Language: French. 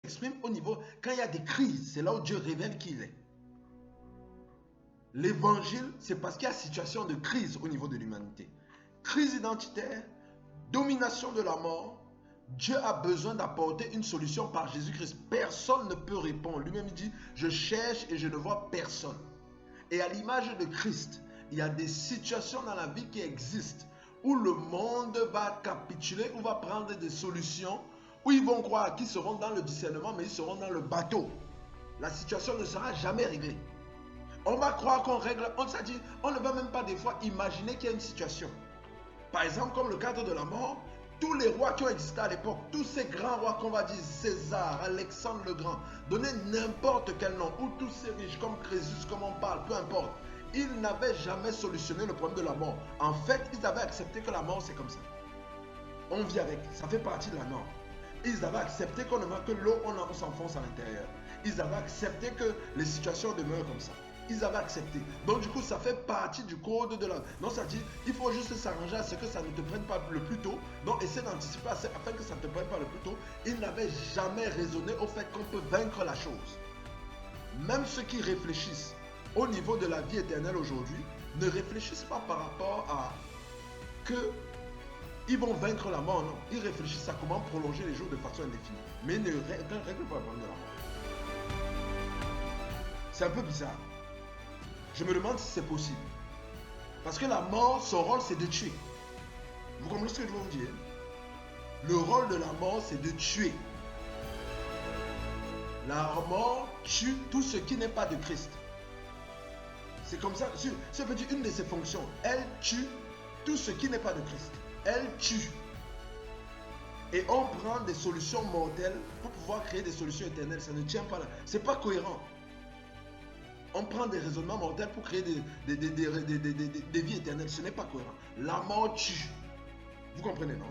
s'exprime au niveau, quand il y a des crises, c'est là où Dieu révèle qui il est. L'évangile, c'est parce qu'il y a situation de crise au niveau de l'humanité. Crise identitaire, domination de la mort. Dieu a besoin d'apporter une solution par Jésus-Christ. Personne ne peut répondre. Lui-même il dit, je cherche et je ne vois personne. Et à l'image de Christ, il y a des situations dans la vie qui existent où le monde va capituler, ou va prendre des solutions, où ils vont croire qu'ils seront dans le discernement, mais ils seront dans le bateau. La situation ne sera jamais réglée. On va croire qu'on règle, on ne va même pas des fois imaginer qu'il y a une situation. Par exemple, comme le cadre de la mort, tous les rois qui ont existé à l'époque, tous ces grands rois qu'on va dire, César, Alexandre le Grand, donner n'importe quel nom, ou tous ces riches comme Crésus, comme on parle, peu importe, ils n'avaient jamais solutionné le problème de la mort. En fait, ils avaient accepté que la mort c'est comme ça. On vit avec, ça fait partie de la norme. Ils avaient accepté qu'on ne voit que l'eau, on s'enfonce à l'intérieur. Ils avaient accepté que les situations demeurent comme ça. Ils avaient accepté. Donc du coup, ça fait partie du code de la... Donc ça dit, il faut juste s'arranger à ce que ça ne te prenne pas le plus tôt. Donc essaie d'anticiper afin que ça ne te prenne pas le plus tôt. Ils n'avaient jamais raisonné au fait qu'on peut vaincre la chose. Même ceux qui réfléchissent au niveau de la vie éternelle aujourd'hui, ne réfléchissent pas par rapport à que ils vont vaincre la mort, non. Ils réfléchissent à comment prolonger les jours de façon indéfinie. Mais ils ne règlent pas le problème de la mort. C'est un peu bizarre. Je me demande si c'est possible. Parce que la mort, son rôle, c'est de tuer. Vous comprenez ce que je veux vous dire? Le rôle de la mort, c'est de tuer. La mort tue tout ce qui n'est pas de Christ. C'est comme ça. Ça veut dire une de ses fonctions. Elle tue tout ce qui n'est pas de Christ. Elle tue. Et on prend des solutions mortelles pour pouvoir créer des solutions éternelles. Ça ne tient pas là. C'est pas cohérent. On prend des raisonnements mortels pour créer des vies éternelles. Ce n'est pas cohérent. La mort tue. Vous comprenez, non?